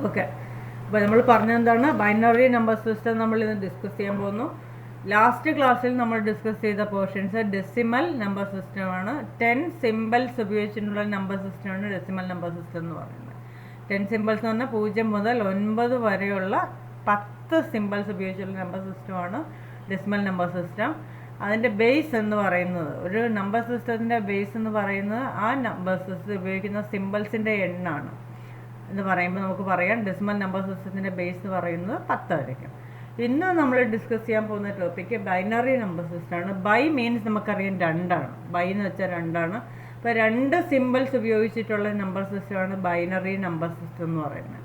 Okay, അപ്പോൾ നമ്മൾ പറഞ്ഞെന്താണ് binary number system നമ്മൾ ഇന്ന് ഡിസ്കസ് ചെയ്യാൻ പോകുന്നു. ലാസ്റ്റ് ക്ലാസ്സിൽ നമ്മൾ ഡിസ്കസ് ചെയ്ത പോർഷൻസ് ഡെസിമൽ നമ്പർ സിസ്റ്റമാണ്. 10 സിമ്പിൾസ് ഉപയോഗിച്ചിട്ടുള്ള നമ്പർ സിസ്റ്റമാണ് ഡെസിമൽ നമ്പർ സിസ്റ്റം എന്ന് പറയുന്നത്. 10 സിമ്പിൾസ് എന്ന് പറഞ്ഞാൽ 0 മുതൽ 9 വരെയുള്ള 10 സിമ്പിൾസ് ഉപയോഗിച്ചുള്ള നമ്പർ സിസ്റ്റമാണ് ഡെസിമൽ നമ്പർ സിസ്റ്റം. അതിൻ്റെ ബേസ് എന്ന് പറയുന്നത്, ഒരു നമ്പർ സിസ്റ്റത്തിൻ്റെ ബേസ് എന്ന് പറയുന്നത് ആ നമ്പർ സിസ്റ്റം ഉപയോഗിക്കുന്ന സിമ്പിൾസിൻ്റെ എണ്ണമാണ് എന്ന് പറയുമ്പോൾ നമുക്ക് പറയാം ഡെസിമൽ നമ്പർ സിസ്റ്റത്തിൻ്റെ ബേസ് എന്ന് പറയുന്നത് 10 ആയിരിക്കും. ഇന്ന് നമ്മൾ ഡിസ്കസ് ചെയ്യാൻ പോകുന്ന ടോപ്പിക്ക് ബൈനറി നമ്പർ സിസ്റ്റമാണ്. ബൈ മീൻസ് നമുക്കറിയാം 2 ആണ്. ബൈ എന്ന് വെച്ചാൽ 2 ആണ്. അപ്പോൾ 2 സിമ്പിൾസ് ഉപയോഗിച്ചിട്ടുള്ള നമ്പർ സിസ്റ്റമാണ് ബൈനറി നമ്പർ സിസ്റ്റം എന്ന് പറയുന്നത്.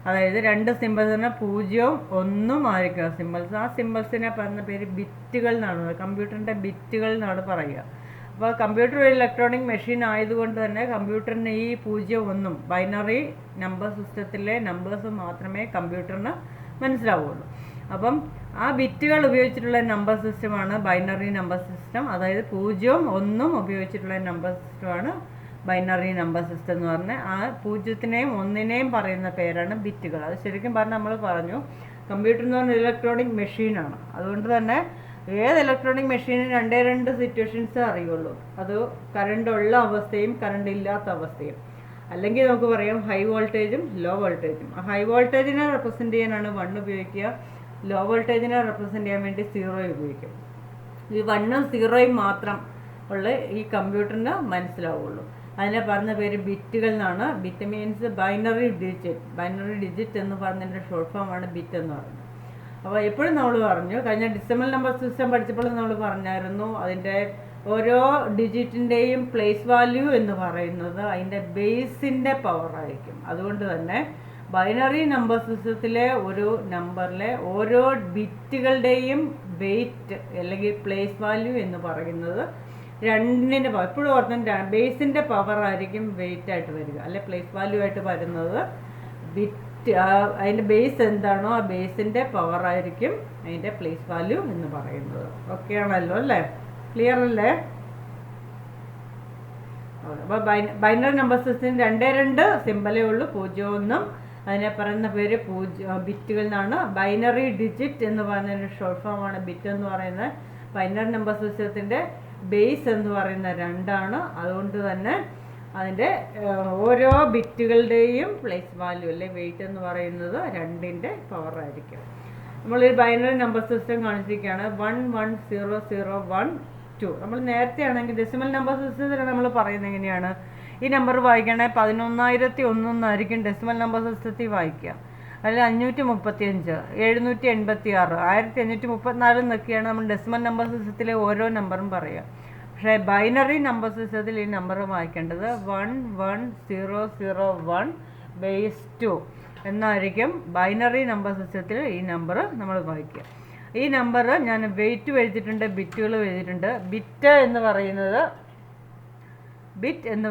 അതായത് 2 സിമ്പിൾസ് പറഞ്ഞാൽ 0 1 ആയിരിക്കും സിമ്പിൾസ്. ആ സിമ്പിൾസിനെ പറയുന്ന പേര് ബിറ്റുകൾ എന്നാണ്, കമ്പ്യൂട്ടറിൻ്റെ ബിറ്റുകൾ എന്നാണ് പറയുക. അപ്പോൾ കമ്പ്യൂട്ടർ ഒരു ഇലക്ട്രോണിക് മെഷീൻ ആയതുകൊണ്ട് തന്നെ കമ്പ്യൂട്ടറിന് ഈ 0 1 ബൈനറി നമ്പർ സിസ്റ്റത്തിലെ നമ്പേഴ്സ് മാത്രമേ കമ്പ്യൂട്ടറിന് മനസ്സിലാവുള്ളൂ. അപ്പം ആ ബിറ്റുകൾ ഉപയോഗിച്ചിട്ടുള്ള നമ്പർ സിസ്റ്റമാണ് ബൈനറി നമ്പർ സിസ്റ്റം. അതായത് 0 1 ഉപയോഗിച്ചിട്ടുള്ള നമ്പർ സിസ്റ്റമാണ് ബൈനറി നമ്പർ സിസ്റ്റം എന്ന് പറഞ്ഞാൽ ആ 0നെയും 1നെയും പറയുന്ന പേരാണ് ബിറ്റുകൾ. അത് ശരിക്കും പറഞ്ഞാൽ നമ്മൾ പറഞ്ഞു കമ്പ്യൂട്ടർ എന്ന് പറഞ്ഞാൽ ഇലക്ട്രോണിക് മെഷീനാണ്. അതുകൊണ്ട് തന്നെ ഏത് ഇലക്ട്രോണിക് മെഷീനും 2 സിറ്റുവേഷൻസ് അറിയുള്ളൂ. അത് കറണ്ട് ഉള്ള അവസ്ഥയും കറണ്ട് ഇല്ലാത്ത അവസ്ഥയും. അല്ലെങ്കിൽ നമുക്ക് പറയാം ഹൈ വോൾട്ടേജും ലോ വോൾട്ടേജും. ആ ഹൈ വോൾട്ടേജിനെ റെപ്രസെൻറ്റ് ചെയ്യാനാണ് 1 ഉപയോഗിക്കുക. ലോ വോൾട്ടേജിനെ റെപ്രസെൻറ്റ് ചെയ്യാൻ വേണ്ടി 0 ഉപയോഗിക്കും. ഈ 1ഉം 0യും മാത്രം ഉള്ള ഈ കമ്പ്യൂട്ടറിന് മനസ്സിലാവുള്ളൂ. അതിനെ പറഞ്ഞ പേര് ബിറ്റുകൾ എന്നാണ്. Bit means binary digit. Binary digit എന്ന് പറഞ്ഞതിൻ്റെ ഷോർട്ട് ഫോമാണ് ബിറ്റ് എന്ന് പറയുന്നത്. അപ്പോൾ എപ്പോഴും നമ്മൾ പറഞ്ഞു, കഴിഞ്ഞ ഡെസിമൽ നമ്പർ സിസ്റ്റം പഠിച്ചപ്പോൾ നമ്മൾ പറഞ്ഞായിരുന്നു അതിൻ്റെ ഓരോ ഡിജിറ്റിൻ്റെയും പ്ലേസ് വാല്യൂ എന്ന് പറയുന്നത് അതിൻ്റെ ബേസിൻ്റെ പവറായിരിക്കും. അതുകൊണ്ട് തന്നെ ബൈനറി നമ്പർ സിസ്റ്റത്തിലെ ഒരു നമ്പറിലെ ഓരോ ബിറ്റുകളുടെയും വെയിറ്റ് അല്ലെങ്കിൽ പ്ലേസ് വാല്യൂ എന്ന് പറയുന്നത് 2ൻ്റെ പവർ. എപ്പോഴും ഓർത്തും ബേസിൻ്റെ പവറായിരിക്കും വെയിറ്റ് ആയിട്ട് വരിക, അല്ലെ പ്ലേസ് വാല്യൂ ആയിട്ട് വരുന്നത്. അതിൻ്റെ ബേസ് എന്താണോ ആ ബേസിൻ്റെ പവറായിരിക്കും അതിൻ്റെ പ്ലേസ് വാല്യൂ എന്ന് പറയുന്നത്. ഓക്കെ ആണല്ലോ അല്ലേ? ക്ലിയർ അല്ലേ? അപ്പോൾ ബൈനറി നമ്പർ സിസ്റ്റത്തിന് 2 സിമ്പലേ ഉള്ളൂ, 0 1. അതിനെ പറയുന്ന പേര് ബിറ്റുകൾ എന്നാണ്. ബൈനറി ഡിജിറ്റ് എന്ന് പറയുന്നതിൻ്റെ ഷോർട്ട് ഫോമാണ് ബിറ്റ് എന്ന് പറയുന്നത്. ബൈനറി നമ്പർ സിസ്റ്റത്തിൻ്റെ ബേസ് എന്ന് പറയുന്ന 2 ആണ്. അതുകൊണ്ട് തന്നെ അതിൻ്റെ ഓരോ ബിറ്റുകളുടെയും പ്ലേസ് വാല്യൂ അല്ലെ വെയിറ്റ് എന്ന് പറയുന്നത് 2ൻ്റെ പവറായിരിക്കും. നമ്മളൊരു ബൈനറി നമ്പർ സിസ്റ്റം കാണിച്ചിരിക്കുകയാണ്. 1 1 0 0 1 2. നമ്മൾ നേരത്തെ ആണെങ്കിൽ ഡെസിമൽ നമ്പർ സിസ്റ്റത്തിൽ നമ്മൾ പറയുന്നത് എങ്ങനെയാണ്? ഈ നമ്പർ വായിക്കണേ 11,001 എന്നായിരിക്കും ഡെസിമൽ നമ്പർ സിസ്റ്റത്തിൽ വായിക്കുക. അതിൽ 535 786 1534 എന്നൊക്കെയാണ് നമ്മൾ ഡെസിമൽ നമ്പർ സിസ്റ്റത്തിലെ ഓരോ നമ്പറും പറയുക. പക്ഷേ ബൈനറി നമ്പർ സിസ്റ്റത്തിൽ ഈ നമ്പർ വായിക്കേണ്ടത് 1 1 0 0 1 ബേസ് 2 എന്നായിരിക്കും ബൈനറി നമ്പർ സിസ്റ്റത്തിൽ ഈ നമ്പർ നമ്മൾ വായിക്കുക. ഈ നമ്പർ ഞാൻ വെയിറ്റ് എഴുതിയിട്ടുണ്ട്, ബിറ്റുകൾ എഴുതിയിട്ടുണ്ട്. ബിറ്റ് എന്ന്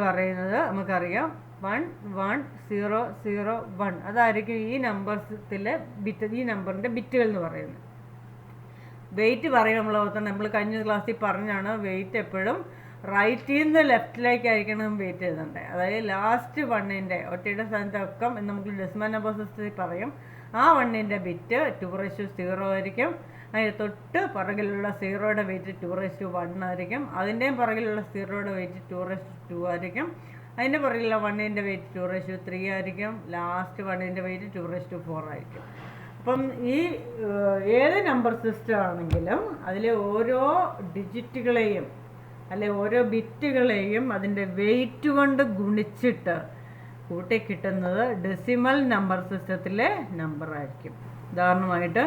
പറയുന്നത് നമുക്കറിയാം 1 1 0 0 1. അതായിരിക്കും ഈ നമ്പർസിലെ ബിറ്റ്, ഈ നമ്പറിൻ്റെ ബിറ്റുകൾ എന്ന് പറയുന്നത്. വെയിറ്റ് പറയും നമ്മൾ കഴിഞ്ഞ ക്ലാസ്സിൽ പറഞ്ഞാണ് വെയിറ്റ് എപ്പോഴും റൈറ്റിൽ നിന്ന് ലെഫ്റ്റിലേക്കായിരിക്കണം വെയിറ്റ് എഴുതേണ്ടത്. അതായത് ലാസ്റ്റ് 1ൻ്റെ ഒറ്റയുടെ സ്ഥാനത്ത് ഒക്കെ നമുക്ക് ഡെസിമൽ നമ്പർ സിസ്റ്റത്തിൽ പറയും. ആ 1ൻ്റെ ബിറ്റ് 2/0 ആയിരിക്കും. അതിന് തൊട്ട് പുറകിലുള്ള 0യുടെ വെയിറ്റ് 2/1 ആയിരിക്കും. അതിൻ്റെയും പുറകിലുള്ള 0യുടെ വെയിറ്റ് 2/2 ആയിരിക്കും. അതിൻ്റെ പുറകിലുള്ള 1ൻ്റെ വെയിറ്റ് 2/3 ആയിരിക്കും. ലാസ്റ്റ് 1ൻ്റെ വെയിറ്റ് 2/4 ആയിരിക്കും. അപ്പം ഈ ഏത് നമ്പർ സിസ്റ്റം ആണെങ്കിലും അതിലെ ഓരോ ഡിജിറ്റുകളെയും അല്ലെ ഓരോ ബിറ്റുകളെയും അതിൻ്റെ വെയിറ്റ് കൊണ്ട് ഗുണിച്ചിട്ട് കൂട്ടി കിട്ടുന്നത് ഡെസിമൽ നമ്പർ സിസ്റ്റത്തിലെ നമ്പറായിരിക്കും. ഉദാഹരണമായിട്ട്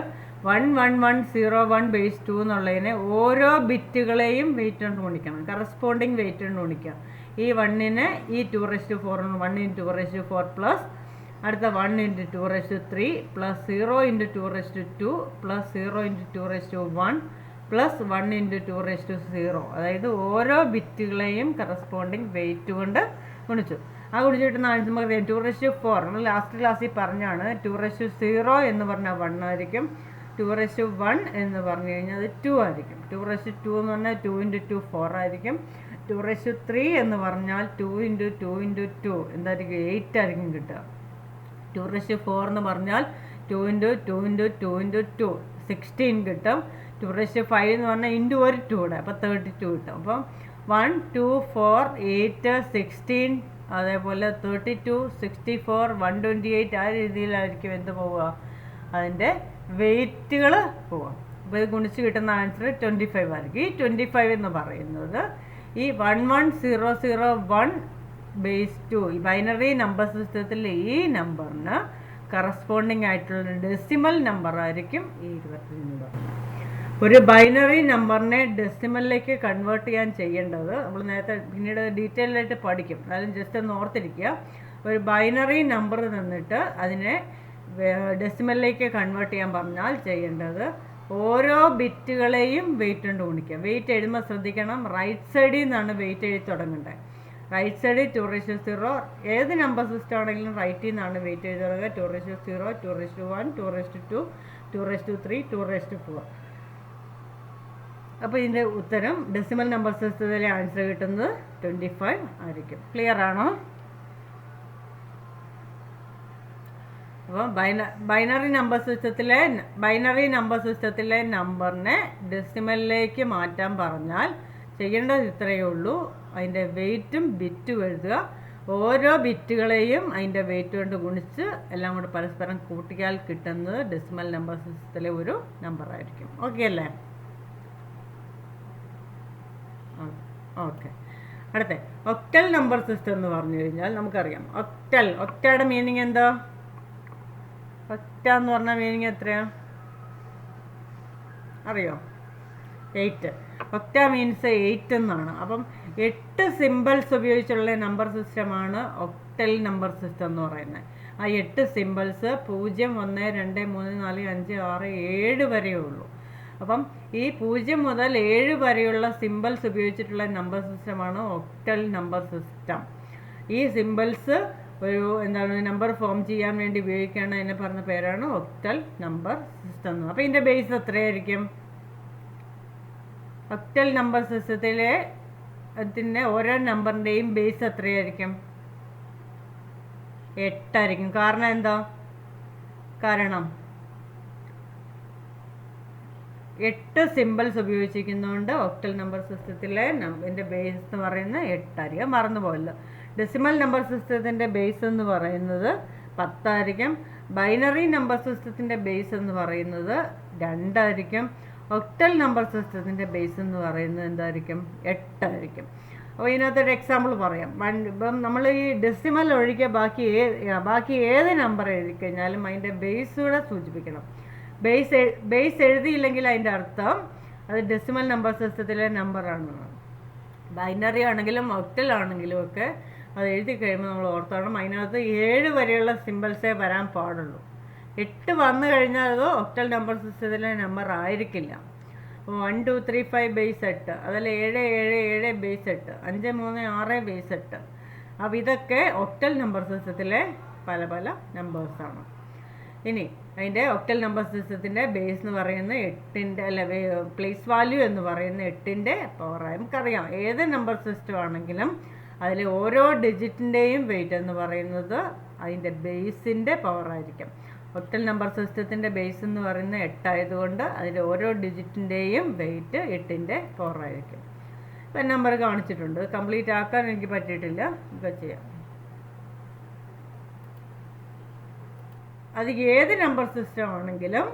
1 1 1 0 1 ബേസ് 2 എന്നുള്ളതിനെ ഓരോ ബിറ്റുകളെയും വെയിറ്റ് കൊണ്ട് ഗുണിക്കണം, കറസ്പോണ്ടിങ് വെയിറ്റ് കൊണ്ട് ഗുണിക്കാം. ഈ 1നെ ഈ 2/4 1 × 2/4 പ്ലസ് അടുത്ത 1 × 2/3 പ്ലസ് 0 × 2/2 പ്ലസ് 0 × 2/1 പ്ലസ് 1 × 2/0. അതായത് ഓരോ ബിറ്റുകളെയും കറസ്പോണ്ടിങ് വെയിറ്റ് കൊണ്ട് ഗുണിച്ചു. ആ ഗുണിച്ചിട്ട് നമുക്ക് 2/4 നമ്മൾ ലാസ്റ്റ് ക്ലാസ്സിൽ പറഞ്ഞാണ്. 2/0 എന്ന് പറഞ്ഞാൽ 1 ആയിരിക്കും. 2/1 എന്ന് പറഞ്ഞു കഴിഞ്ഞാൽ അത് 2 ആയിരിക്കും. 2/2 എന്ന് പറഞ്ഞാൽ 2 × 2 4 ആയിരിക്കും. 2/3 എന്ന് പറഞ്ഞാൽ 2 × 2 × 2 എന്തായിരിക്കും 8 ആയിരിക്കും കിട്ടുക. 2/4 എന്ന് പറഞ്ഞാൽ 2 × 2 × 2 × 2 16 കിട്ടും. 2/5 എന്ന് പറഞ്ഞാൽ ഇൻറ്റു ഒരു 2 കൂടെ, അപ്പോൾ 32 കിട്ടും. അപ്പം 1 2 4 8 16 അതേപോലെ 32 64 128 ആ രീതിയിലായിരിക്കും എന്ത് പോവുക, അതിൻ്റെ വെയ്റ്റുകൾ പോവാം. അപ്പോൾ ഇത് ഗുണിച്ച് കിട്ടുന്ന ആൻസർ 25 ആയിരിക്കും. ഈ 25 എന്ന് പറയുന്നത് ഈ 11001 ബേസ് 2 ഈ ബൈനറി നമ്പർ സിസ്റ്റത്തിലെ ഈ നമ്പറിന് കറസ്പോണ്ടിങ് ആയിട്ടുള്ള ഡെസിമൽ നമ്പർ ആയിരിക്കും ഈ 23. ഒരു ബൈനറി നമ്പറിനെ ഡെസിമലിലേക്ക് കൺവേർട്ട് ചെയ്യാൻ ചെയ്യേണ്ടത് നമ്മൾ നേരത്തെ പിന്നീട് ഡീറ്റെയിൽ ആയിട്ട് പഠിക്കും, എന്നാലും ജസ്റ്റ് ഒന്ന് ഓർത്തിരിക്കുക. ഒരു ബൈനറി നമ്പർ തന്നിട്ട് അതിനെ ഡെസിമലിലേക്ക് കൺവേർട്ട് ചെയ്യാൻ പറഞ്ഞാൽ ചെയ്യേണ്ടത് ഓരോ ബിറ്റുകളെയും വെയിറ്റ് കൊണ്ട് ഗുണിക്കുക. വെയിറ്റ് എഴുതുമ്പോൾ ശ്രദ്ധിക്കണം, റൈറ്റ് സൈഡിൽ നിന്നാണ് വെയിറ്റ് എഴുതി തുടങ്ങേണ്ടത്. റൈറ്റ് സൈഡിൽ 2/0, ഏത് നമ്പർ സിസ്റ്റം ആണെങ്കിലും റൈറ്റിൽ നിന്നാണ് വെയിറ്റ് എഴുതി തുടങ്ങുക. 2/0 2/1 2/2 2/3 2/4. അപ്പോൾ ഇതിൻ്റെ ഉത്തരം ഡെസിമൽ നമ്പർ സിസ്റ്റത്തിലെ ആൻസർ കിട്ടുന്നത് 25 ആയിരിക്കും. ക്ലിയർ ആണോ? അപ്പോൾ ബൈനറി നമ്പർ സിസ്റ്റത്തിലെ നമ്പറിനെ ഡെസിമലിലേക്ക് മാറ്റാൻ പറഞ്ഞാൽ ചെയ്യേണ്ടത് ഇത്രയേ ഉള്ളൂ. അതിൻ്റെ വെയിറ്റും ബിറ്റും എഴുതുക. ഓരോ ബിറ്റുകളെയും അതിൻ്റെ വെയിറ്റ് കൊണ്ട് ഗുണിച്ച് എല്ലാം കൂടെ പരസ്പരം കൂട്ടിയാൽ കിട്ടുന്നത് ഡെസിമൽ നമ്പർ സിസ്റ്റത്തിലെ ഒരു നമ്പറായിരിക്കും. ഓക്കെ അല്ലേ? ഓക്കെ. അടുത്ത ഒക്ടൽ നമ്പർ സിസ്റ്റം എന്ന് പറഞ്ഞു കഴിഞ്ഞാൽ നമുക്കറിയാം ഒക്ടയുടെ മീനിങ് എന്താ? ഒക്ട എന്ന് പറഞ്ഞാൽ മീനിങ് എത്രയാണ് അറിയോ? 8. ഒക്ട മീൻസ് 8 എന്നാണ്. അപ്പം 8 സിമ്പിൾസ് ഉപയോഗിച്ചുള്ള നമ്പർ സിസ്റ്റമാണ് ഒക്ടൽ നമ്പർ സിസ്റ്റം എന്ന് പറയുന്നത്. ആ 8 സിമ്പിൾസ് 0 1 2 3 4 5 6 7 വരെയേ ഉള്ളൂ. അപ്പം ഈ 0 മുതൽ 7 വരെയുള്ള സിമ്പിൾസ് ഉപയോഗിച്ചിട്ടുള്ള നമ്പർ സിസ്റ്റമാണ് ഒക്ടൽ നമ്പർ സിസ്റ്റം. ഈ സിമ്പിൾസ് ഒരു നമ്പർ ഫോം ചെയ്യാൻ വേണ്ടി ഉപയോഗിക്കുകയാണ്. അതിനെ പറഞ്ഞ പേരാണ് ഒക്ടൽ നമ്പർ സിസ്റ്റം എന്ന്. അപ്പോൾ ഇതിൻ്റെ ബേസ് എത്രയായിരിക്കും? ഒക്ടൽ നമ്പർ സിസ്റ്റത്തിലെ ഓരോ നമ്പറിൻ്റെയും ബേസ് എത്രയായിരിക്കും? 8 ആയിരിക്കും. കാരണം എന്താ? കാരണം 8 സിമ്പിൾസ് ഉപയോഗിച്ചിരിക്കുന്നതുകൊണ്ട് ഒക്ടൽ നമ്പർ സിസ്റ്റത്തിലെ എൻ്റെ ബേസ് എന്ന് പറയുന്നത് 8 ആയിരിക്കും. മറന്നു പോയല്ലോ. ഡെസിമൽ നമ്പർ സിസ്റ്റത്തിൻ്റെ ബേസ് എന്ന് പറയുന്നത് 10 ആയിരിക്കും. ബൈനറി നമ്പർ സിസ്റ്റത്തിൻ്റെ ബേസ് എന്ന് പറയുന്നത് 2 ആയിരിക്കും. ഒക്ടൽ നമ്പർ സിസ്റ്റത്തിൻ്റെ ബേസ് എന്ന് പറയുന്നത് എന്തായിരിക്കും? 8 ആയിരിക്കും. അപ്പോൾ ഇതിനകത്തൊരു എക്സാമ്പിൾ പറയാം. ഇപ്പം നമ്മൾ ഈ ഡെസിമൽ ഒഴികെ ബാക്കി ഏത് നമ്പർ എഴുതി കഴിഞ്ഞാലും അതിൻ്റെ ബേസ് കൂടെ സൂചിപ്പിക്കണം. ബേസ് എഴുതിയില്ലെങ്കിൽ അതിൻ്റെ അർത്ഥം അത് ഡെസിമൽ നമ്പർ സിസ്റ്റത്തിലെ നമ്പറാണെന്നാണ്. ബൈനറി ആണെങ്കിലും ഒക്ടൽ ആണെങ്കിലും ഒക്കെ അത് എഴുതി കഴിയുമ്പോൾ നമ്മൾ ഓർത്തോണം അതിനകത്ത് 7 വരെയുള്ള സിമ്പിൾസേ വരാൻ പാടുള്ളൂ. 8 വന്നു കഴിഞ്ഞാൽ അത് ഒക്ടൽ നമ്പർ സിസ്റ്റത്തിലെ നമ്പർ ആയിരിക്കില്ല. 1 2 3 5 ബേസ് 8, അതല്ല 7 7 7 ബേസ് 8, 5 3 6 ബേസ് 8. അപ്പോൾ ഇതൊക്കെ ഒക്ടൽ നമ്പർ സിസ്റ്റത്തിലെ പല പല നമ്പേഴ്സാണ്. ഇനി അതിൻ്റെ ഒക്ടൽ നമ്പർ സിസ്റ്റത്തിൻ്റെ ബേസ് എന്ന് പറയുന്നത് 8ൻ്റെ പ്ലേസ് വാല്യൂ എന്ന് പറയുന്ന 8ൻ്റെ പവറായി. നമുക്കറിയാം ഏത് നമ്പർ സിസ്റ്റം ആണെങ്കിലും അതിൽ ഓരോ ഡിജിറ്റിൻ്റെയും വെയിറ്റ് എന്ന് പറയുന്നത് അതിൻ്റെ ബേസിൻ്റെ പവറായിരിക്കും. ഒക്ടൽ നമ്പർ സിസ്റ്റത്തിൻ്റെ ബേസ് എന്ന് പറയുന്നത് 8 ആയതുകൊണ്ട് അതിൻ്റെ ഓരോ ഡിജിറ്റിൻ്റെയും വെയിറ്റ് 8ൻ്റെ പവറായിരിക്കും. ഇപ്പം നമ്പർ കാണിച്ചിട്ടുണ്ട്, കംപ്ലീറ്റ് ആക്കാൻ എനിക്ക് പറ്റിയിട്ടില്ല. ഇപ്പം ചെയ്യാം. അത് ഏത് നമ്പർ സിസ്റ്റം ആണെങ്കിലും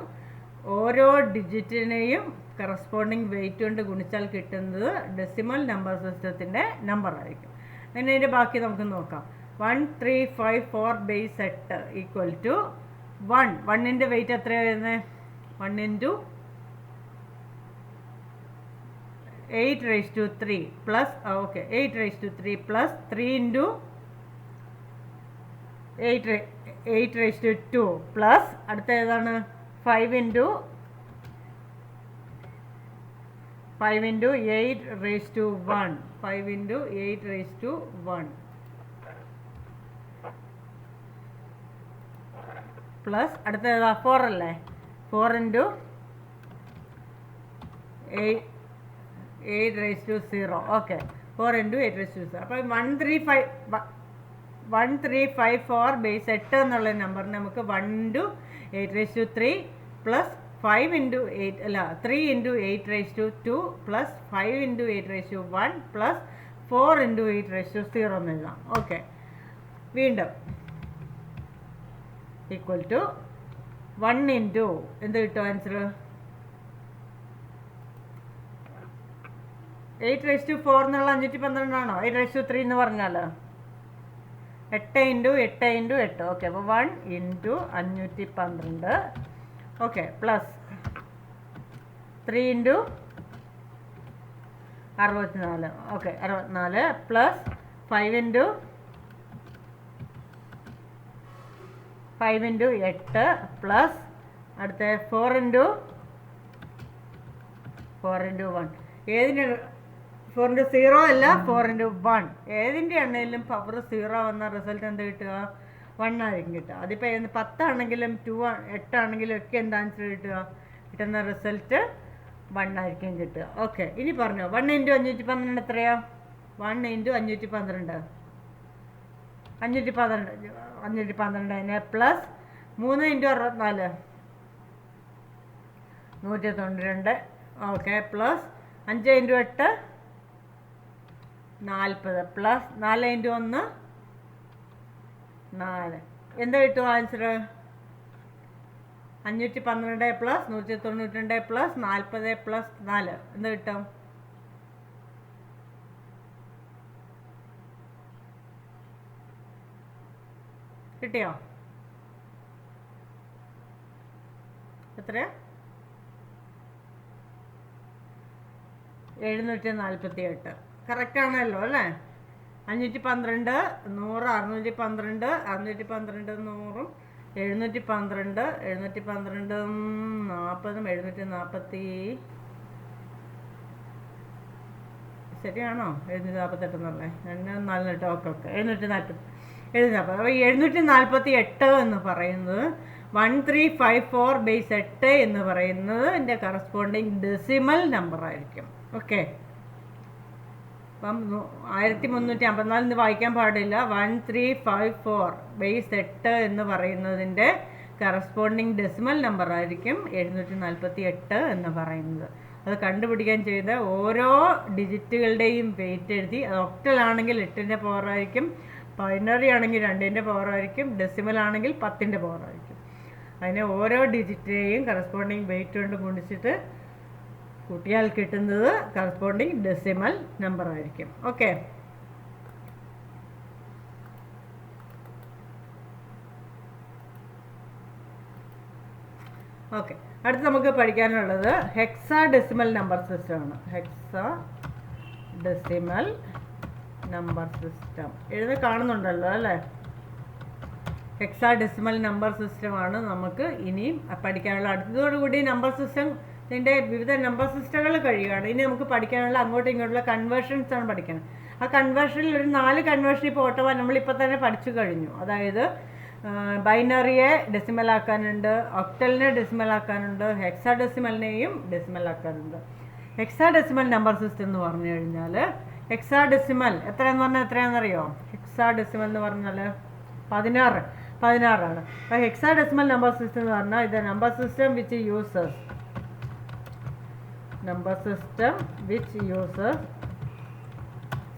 ഓരോ ഡിജിറ്റിനെയും കറസ്പോണ്ടിങ് വെയിറ്റ് കൊണ്ട് ഗുണിച്ചാൽ കിട്ടുന്നത് ഡെസിമൽ നമ്പർ സിസ്റ്റത്തിൻ്റെ നമ്പറായിരിക്കും. അങ്ങനെ ഇതിൻ്റെ ബാക്കി നമുക്ക് നോക്കാം. 1 3 5 4 ബേസ് 8 ഈക്വൽ ടു 1. 1ൻ്റെ വെയിറ്റ് എത്രയാണ് വരുന്നത്? 1 × 8⁻³ പ്ലസ് 8⁻³ പ്ലസ് 3 × 8⁻² പ്ലസ് അടുത്ത ഏതാണ്? 5 × 8⁻1 5 × 8⁻1 പ്ലസ് അടുത്ത ഏതാ? 4 അല്ലേ? 4 × 8⁻0. ഓക്കെ, 4 × 8⁻0. അപ്പോൾ 1 3 5 1354 ബേസ് 8 എന്നുള്ള നമ്പറിന് നമുക്ക് 1 × 8⁻³ പ്ലസ് 5 × 8 അല്ല 3 × 8⁻² പ്ലസ് 5 × 8⁻1 പ്ലസ് 4 × 8⁻0 എന്ന് എഴുതാം. ഓക്കെ, വീണ്ടും ഈക്വൽ ടു 1 × എന്ത് കിട്ടും ആൻസർ? 8⁻4 എന്നുള്ള 512 ആണോ? 8⁻3 എന്ന് പറഞ്ഞാൽ 8 × 8 × 8. ഓക്കെ, അപ്പോൾ 1 × 512. Okay, plus 3 × 64. Okay, 64 plus 5 × 8 plus അടുത്ത 4 × 1. ഏതിൻ്റെ 4 × 0 അല്ല, 4 × 1. ഏതിൻ്റെ ആണെങ്കിലും പവർ 0 വന്ന റിസൾട്ട് എന്ത് കിട്ടുക? 1 ആയിരിക്കും കിട്ടുക. അതിപ്പോൾ 10 ആണെങ്കിലും 8 ആണെങ്കിലും ഒക്കെ എന്താ ആൻസർ കിട്ടുക? കിട്ടുന്ന റിസൾട്ട് 1 ആയിരിക്കും കിട്ടുക. ഓക്കെ, ഇനി പറഞ്ഞോ 1 × 512 എത്രയാ? 1 × 512 512 പ്ലസ് 3 × 64 192. Okay, plus 5 × 8 40 plus 4 × 1 4. എന്താ കിട്ടും ആൻസർ? 512 പ്ലസ് 192 പ്ലസ് 40 പ്ലസ് 4 എന്ത് കിട്ടും? കിട്ടിയോ? എത്രയാ? 748. കറക്റ്റ് ആണല്ലോ അല്ലേ? 512 100 612 612 100 712 712 40 740. ശരിയാണോ? 748 എന്നല്ലേ? 2 4 ഓക്കെ 740 അപ്പോൾ 748 എന്ന് പറയുന്നത് 1354 ബേസ് 8 എന്ന് പറയുന്നത് എൻ്റെ കറസ്പോണ്ടിങ് ഡെസിമൽ നമ്പർ ആയിരിക്കും. ഓക്കെ, അപ്പം 1354 വായിക്കാൻ പാടില്ല. 1354 ബേസ് 8 എന്ന് പറയുന്നതിൻ്റെ കറസ്പോണ്ടിങ് ഡെസിമൽ നമ്പർ ആയിരിക്കും 748 എന്ന് പറയുന്നത്. അത് കണ്ടുപിടിക്കാൻ ചെയ്ത ഓരോ ഡിജിറ്റുകളുടെയും വെയിറ്റ് എഴുതി. അത് ഒക്ടലാണെങ്കിൽ 8ൻ്റെ പവർ ആയിരിക്കും, ബൈനറി ആണെങ്കിൽ 2ൻ്റെ പവർ ആയിരിക്കും, ഡെസിമൽ ആണെങ്കിൽ 10ൻ്റെ പവർ ആയിരിക്കും. അതിനെ ഓരോ ഡിജിറ്റിനെയും കറസ്പോണ്ടിങ് വെയിറ്റ് കൊണ്ട് ഗുണിച്ചിട്ട് കൂട്ടിയാൽ കിട്ടുന്നത് കറസ്പോണ്ടിങ് ഡെസിമൽ നമ്പർ ആയിരിക്കും. ഓക്കെ, ഓക്കെ അടുത്ത് നമുക്ക് പഠിക്കാനുള്ളത് ഹെക്സാ ഡെസിമൽ നമ്പർ സിസ്റ്റമാണ്. ഹെക്സാ ഡെസിമൽ നമ്പർ സിസ്റ്റം എഴുതി കാണുന്നുണ്ടല്ലോ അല്ലേ? ഹെക്സാ ഡെസിമൽ നമ്പർ സിസ്റ്റമാണ് നമുക്ക് ഇനിയും പഠിക്കാനുള്ള. അടുത്തതോടുകൂടി നമ്പർ സിസ്റ്റത്തിൻ്റെ വിവിധ നമ്പർ സിസ്റ്റങ്ങൾ കഴിയുകയാണ്. ഇനി നമുക്ക് പഠിക്കാനുള്ള അങ്ങോട്ടും ഇങ്ങോട്ടുള്ള കൺവേർഷൻസ് ആണ് പഠിക്കണം. ആ കൺവേർഷനിൽ ഒരു 4 കൺവേർഷൻ ഇപ്പോൾ ഓട്ടോമാ നമ്മളിപ്പോൾ തന്നെ പഠിച്ചു കഴിഞ്ഞു. അതായത് ബൈനറിയെ ഡെസിമൽ ആക്കാനുണ്ട്, ഒക്ടലിനെ ഡെസിമൽ ആക്കാനുണ്ട്, ഹെക്സാ ഡെസിമലിനെയും ഡെസിമൽ ആക്കാനുണ്ട്. ഹെക്സാ ഡെസിമൽ നമ്പർ സിസ്റ്റം എന്ന് പറഞ്ഞു കഴിഞ്ഞാൽ ഹെക്സാ ഡെസിമൽ എത്രയെന്ന് പറഞ്ഞാൽ എത്രയാണെന്നറിയോ? ഹെക്സാ ഡെസിമൽ എന്ന് പറഞ്ഞാൽ 16 ആണ്. അപ്പോൾ ഹെക്സാ ഡെസിമൽ നമ്പർ സിസ്റ്റം എന്ന് പറഞ്ഞാൽ ഇത് number system which uses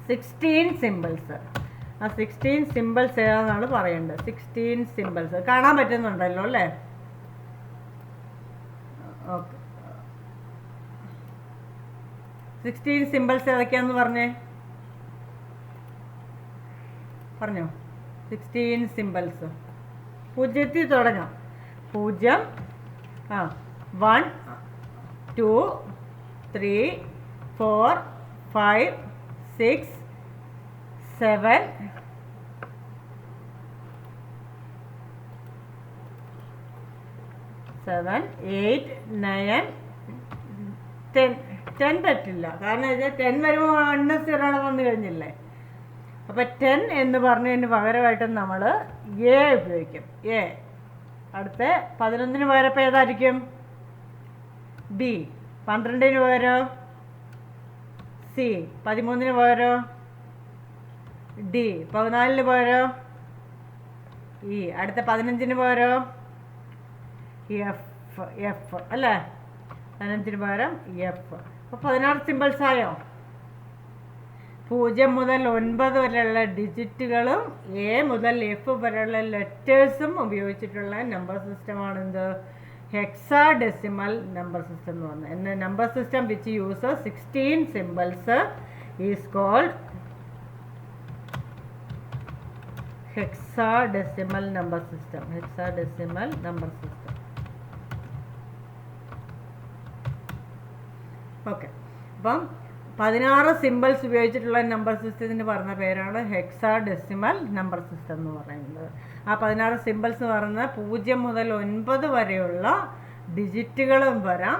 16 symbols. ആ 16 സിമ്പിൾസ് ഏതാണെന്നാണ് പറയേണ്ടത്. 16 സിമ്പിൾസ് കാണാൻ പറ്റുന്നുണ്ടല്ലോ അല്ലേ? ഓക്കെ, 16 സിമ്പിൾസ് ഏതൊക്കെയാണെന്ന് പറഞ്ഞോ. 16 സിമ്പിൾസ് 0 തുടങ്ങാം. 0 1 2 3 4 5 6 7 8 9 10 പറ്റില്ല. കാരണം ഇത് 10 വരുമ്പോൾ 1 0 വന്നു കഴിഞ്ഞില്ലേ? അപ്പോൾ 10 എന്ന് പറഞ്ഞതിന് പകരമായിട്ട് നമ്മൾ എ ഉപയോഗിക്കും. എ. അടുത്ത 11 പകരം ഇപ്പോൾ ഏതായിരിക്കും? ബി. 12 പകരം സി. 13 പകരം ഡി. 14 പകരം ഇ. അടുത്ത 15 പകരം എഫ്. എഫ് അല്ലേ? 15 പകരം എഫ്. അപ്പോൾ 16 സിമ്പിൾസ് ആയോ? 0 മുതൽ 9 വരെയുള്ള ഡിജിറ്റുകളും എ മുതൽ എഫ് വരെയുള്ള ലെറ്റേഴ്സും ഉപയോഗിച്ചിട്ടുള്ള നമ്പർ സിസ്റ്റമാണ് എന്ത്? ഹെക്സാഡെസിമൽ നമ്പർ സിസ്റ്റം എന്ന് പറഞ്ഞത്. Number system which use 16 symbols is called hexadecimal number system. Hexadecimal number system. Okay. അപ്പം 16 സിമ്പിൾസ് ഉപയോഗിച്ചിട്ടുള്ള നമ്പർ സിസ്റ്റത്തിന് പറഞ്ഞ പേരാണ് ഹെക്സാഡെസിമൽ നമ്പർ സിസ്റ്റം എന്ന് പറയുന്നത്. ആ 16 സിമ്പിൾസ് എന്ന് പറയുന്നത് 0 മുതൽ 9 വരെയുള്ള ഡിജിറ്റുകളും വരാം,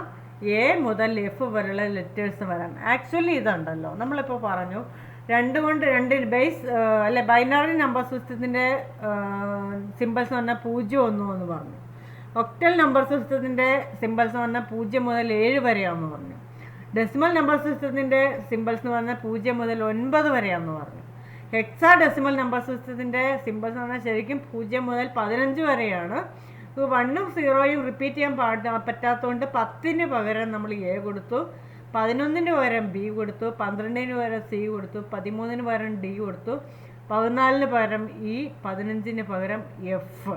എ മുതൽ എഫ് വരെയുള്ള ലെറ്റേഴ്സ് വരാം. ആക്ച്വലി ഇതുണ്ടല്ലോ, നമ്മളിപ്പോൾ പറഞ്ഞു 2 കൊണ്ട് 2 ബേസ് അല്ലെ ബൈനറി നമ്പർ സിസ്റ്റത്തിൻ്റെ സിമ്പിൾസ് എന്ന് പറഞ്ഞാൽ 0, 1 എന്ന് പറഞ്ഞു. ഒക്ടൽ നമ്പർ സിസ്റ്റത്തിൻ്റെ സിമ്പിൾസ് എന്ന് പറഞ്ഞാൽ 0 മുതൽ 7 വരെയാണെന്ന് പറഞ്ഞു. ഡെസിമൽ നമ്പർ സിസ്റ്റത്തിൻ്റെ സിമ്പിൾസ് എന്ന് പറഞ്ഞാൽ 0 മുതൽ 9 വരെയാണെന്ന് പറഞ്ഞു. ഹെക്സാ ഡെസിമൽ നമ്പർ സിസ്റ്റത്തിൻ്റെ സിമ്പിൾസ് എന്ന് പറഞ്ഞാൽ ശരിക്കും 0 മുതൽ 15 വരെയാണ്. 1ഉം 0യും റിപ്പീറ്റ് ചെയ്യാൻ പറ്റാത്തതുകൊണ്ട് 10ന് പകരം നമ്മൾ എ കൊടുത്തു, 11ന് പകരം ബി കൊടുത്തു, 12ന് പകരം സി കൊടുത്തു, 13ന് പകരം ഡി കൊടുത്തു, 14ന് പകരം ഇ, 15ന് പകരം എഫ്.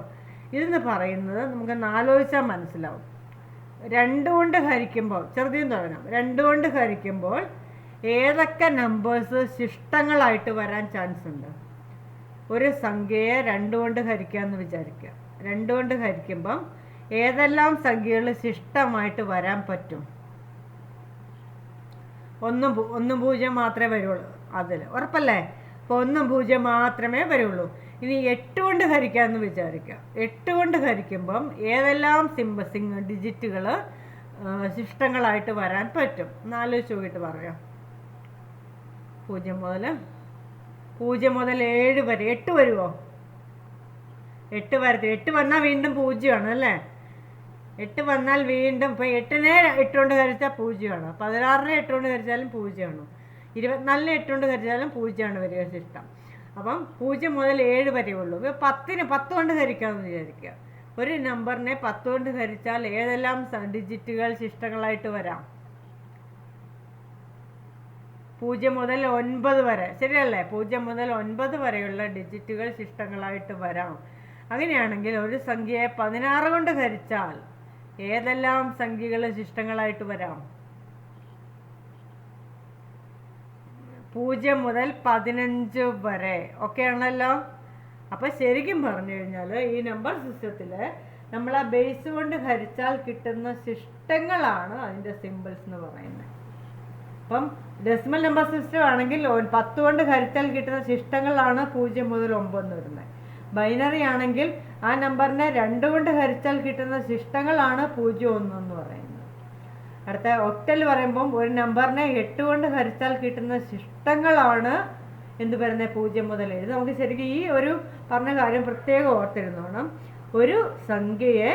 ഇതെന്ന് പറയുന്നത് നമുക്ക് ആലോചിച്ചാൽ മനസ്സിലാവും. 2 കൊണ്ട് ഹരിക്കുമ്പോൾ, ചെറുതിയും തുടങ്ങാം, 2 കൊണ്ട് ഹരിക്കുമ്പോൾ ഏതൊക്കെ നമ്പേഴ്സ് ശിഷ്ടങ്ങളായിട്ട് വരാൻ ചാൻസ് ഉണ്ട്? ഒരു സംഖ്യയെ 2 കൊണ്ട് ഹരിക്കാമെന്ന് വിചാരിക്കുക. 2 കൊണ്ട് ഹരിക്കുമ്പം ഏതെല്ലാം സംഖ്യകൾ ശിഷ്ടമായിട്ട് വരാൻ പറ്റും? 1, 0 മാത്രമേ വരുള്ളൂ. അതിൽ ഉറപ്പല്ലേ? അപ്പോൾ 1, 0 മാത്രമേ വരുള്ളൂ. ഇനി 8 കൊണ്ട് ഹരിക്കാമെന്ന് വിചാരിക്കുക. 8 കൊണ്ട് ഹരിക്കുമ്പം ഏതെല്ലാം ഡിജിറ്റുകൾ ശിഷ്ടങ്ങളായിട്ട് വരാൻ പറ്റും? 4 ചോദിച്ചിട്ട് പറയാം. 0 മുതൽ 7 വരെ. 8 വരുമോ? 8 വരത്തില്ല. 8 വന്നാൽ വീണ്ടും 0 ആണ് അല്ലേ? 8 വന്നാൽ വീണ്ടും ഇപ്പോൾ 8നെ 8 കൊണ്ട് ഹരിച്ചാൽ 0 ആണ്. 16നെ 8 കൊണ്ട് ഹരിച്ചാലും 0 ആണ്. 24നെ 8 കൊണ്ട് ഹരിച്ചാലും 0 ആണ് വരിക ശിഷ്ടം. അപ്പം 0 മുതൽ 7 വരെ ഉള്ളൂ. 10ന് 10 കൊണ്ട് ഹരിക്കാമെന്ന് വിചാരിക്കുക. ഒരു നമ്പറിനെ 10 കൊണ്ട് ഹരിച്ചാൽ ഏതെല്ലാം ഡിജിറ്റുകൾ ശിഷ്ടങ്ങളായിട്ട് വരാം? 0 മുതൽ 9 വരെ, ശരിയല്ലേ? 0 മുതൽ 9 വരെയുള്ള ഡിജിറ്റുകൾ ശിഷ്ടങ്ങളായിട്ട് വരാം. അങ്ങനെയാണെങ്കിൽ ഒരു സംഖ്യയെ 16 കൊണ്ട് ഹരിച്ചാൽ ഏതെല്ലാം സംഖ്യകൾ ശിഷ്ടങ്ങളായിട്ട് വരാം? 0 മുതൽ 15 വരെ. ഓക്കെ ആണല്ലോ? അപ്പം ശരിക്കും പറഞ്ഞു കഴിഞ്ഞാൽ ഈ നമ്പർ സിസ്റ്റത്തിൽ നമ്മൾ ആ ബേസ് കൊണ്ട് ഹരിച്ചാൽ കിട്ടുന്ന ശിഷ്ടങ്ങളാണ് അതിൻ്റെ സിമ്പിൾസ് എന്ന് പറയുന്നത്. അപ്പം ഡെസിമൽ നമ്പർ സിസ്റ്റം ആണെങ്കിൽ 10 കൊണ്ട് ഹരിച്ചാൽ കിട്ടുന്ന ശിഷ്ടങ്ങളാണ് 0 മുതൽ 9 വരുന്നത്. ബൈനറി ആണെങ്കിൽ ആ നമ്പറിനെ 2 കൊണ്ട് ഹരിച്ചാൽ കിട്ടുന്ന ശിഷ്ടങ്ങളാണ് 0, 1 എന്ന് പറയുന്നത്. അടുത്ത ഒക്ടൽ പറയുമ്പം ഒരു നമ്പറിനെ 8 കൊണ്ട് ഹരിച്ചാൽ കിട്ടുന്ന ശിഷ്ടങ്ങളാണ് എന്ത് പറയുന്നത്? 0 മുതൽ 7. നമുക്ക് ശരിക്കും ഈ ഒരു പറഞ്ഞ കാര്യം പ്രത്യേകം ഓർത്തിരുന്നോണം. ഒരു സംഖ്യയെ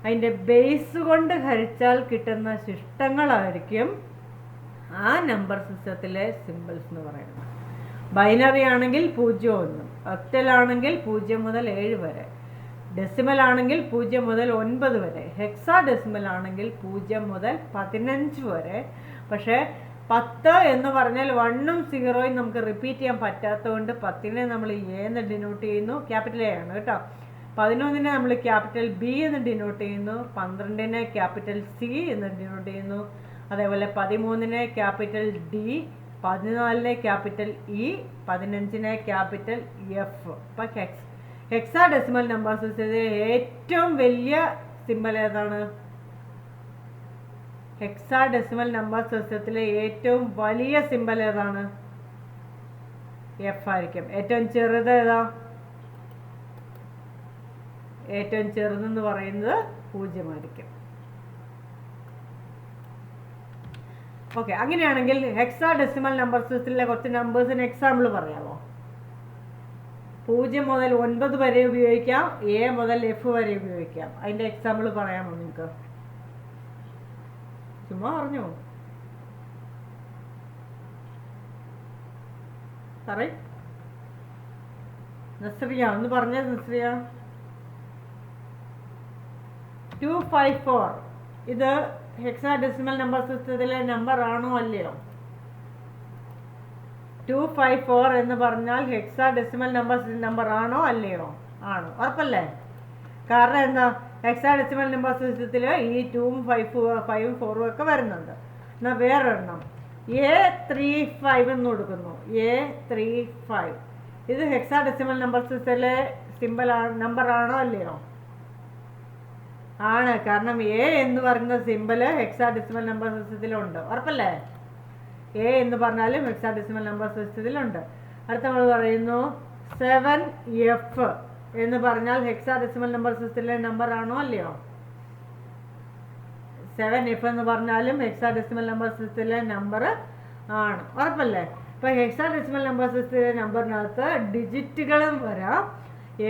അതിൻ്റെ ബേസ് കൊണ്ട് ഹരിച്ചാൽ കിട്ടുന്ന ശിഷ്ടങ്ങളായിരിക്കും ആ നമ്പർ സിസ്റ്റത്തിലെ സിമ്പിൾസ് എന്ന് പറയുന്നത്. ബൈനറി ആണെങ്കിൽ 0, 1, ഒക്ടൽ ആണെങ്കിൽ 0 മുതൽ 7 വരെ, ഡെസിമൽ ആണെങ്കിൽ 0 മുതൽ 9 വരെ, ഹെക്സാ ഡെസിമൽ ആണെങ്കിൽ 0 മുതൽ 15 വരെ. പക്ഷേ 10 എന്ന് പറഞ്ഞാൽ 1ഉം 0യും നമുക്ക് റിപ്പീറ്റ് ചെയ്യാൻ പറ്റാത്തതുകൊണ്ട് 10നെ നമ്മൾ എ എന്ന് ഡിനോട്ട് ചെയ്യുന്നു, ക്യാപിറ്റൽ എ ആണ് കേട്ടോ. 11നെ നമ്മൾ ക്യാപിറ്റൽ ബി എന്ന് ഡിനോട്ട് ചെയ്യുന്നു, 12നെ ക്യാപിറ്റൽ സി എന്ന് ഡിനോട്ട് ചെയ്യുന്നു, അതേപോലെ 13നെ ക്യാപിറ്റൽ ഡി, 14നെ ക്യാപിറ്റൽ ഇ, 15നെ ക്യാപിറ്റൽ എഫ്. അപ്പം ഹെക്സാ ഡെസിമൽ നമ്പർ സിസ്റ്റത്തിലെ ഏറ്റവും വലിയ സിമ്പൽ ഏതാണ്? ഹെക്സാ ഡെസിമൽ നമ്പർ സിസ്റ്റത്തിലെ ഏറ്റവും വലിയ സിമ്പൽ ഏതാണ്? എഫ് ആയിരിക്കും. ഏറ്റവും ചെറുത് ഏതാ? ഏറ്റവും ചെറുതെന്ന് പറയുന്നത് 0 ആയിരിക്കും. ഓക്കെ, അങ്ങനെയാണെങ്കിൽ ഹെക്സാ ഡെസിമൽ നമ്പർ സിസ്റ്റത്തിലെ കുറച്ച് നമ്പേഴ്സിന് എക്സാമ്പിൾ പറയാമോ? 0 മുതൽ 9 വരെ ഉപയോഗിക്കാം, എ മുതൽ എഫ് വരെ ഉപയോഗിക്കാം. അതിൻ്റെ എക്സാമ്പിൾ പറയാമോ നിങ്ങൾക്ക്? ചുമ്മാ പറഞ്ഞോ സാറേ. നസ്രിയ ഒന്ന് പറഞ്ഞേ. നസ്രിയ 254 ഇത് ഹെക്സാഡെസിമൽ നമ്പർ സിസ്റ്റത്തിലെ നമ്പർ ആണോ അല്ലയോ? 254 എന്ന് പറഞ്ഞാൽ ഹെക്സാഡെസിമൽ നമ്പർ ആണോ അല്ലയോ? ആണ്. ഉറപ്പല്ലേ? കാരണം എന്താ, ഹെക്സാഡെസിമൽ നമ്പർ സിസ്റ്റത്തിൽ ഈ 2ഉം 5ഉം 4ഉം ഒക്കെ വരുന്നുണ്ട്. എന്നാൽ വേറൊരെണ്ണം A35 എന്ന് കൊടുക്കുന്നു. A35 ഇത് ഹെക്സാഡെസിമൽ നമ്പർ സിസ്റ്റത്തിലെ നമ്പർ ആണോ അല്ലയോ? ആണ്. കാരണം എ എന്ന് പറയുന്ന സിമ്പിൾ ഹെക്സാഡെസിമൽ നമ്പർ സിസ്റ്റത്തിലുണ്ട്. ഉറപ്പല്ലേ? എ എന്ന് പറഞ്ഞാലും ഹെക്സാഡെസിമൽ നമ്പർ സിസ്റ്റത്തിലുണ്ട്. അടുത്ത നമ്മൾ പറയുന്നു 7F എന്ന് പറഞ്ഞാൽ ഹെക്സാഡെസിമൽ നമ്പർ സിസ്റ്റത്തിലെ നമ്പർ ആണോ അല്ലയോ? 7F എന്ന് പറഞ്ഞാലും ഹെക്സാഡെസിമൽ നമ്പർ സിസ്റ്റത്തിലെ നമ്പർ ആണ്. ഉറപ്പല്ലേ? ഇപ്പോൾ ഹെക്സാഡെസിമൽ നമ്പർ സിസ്റ്റത്തിലെ നമ്പറിനകത്ത് ഡിജിറ്റുകളും വരാം,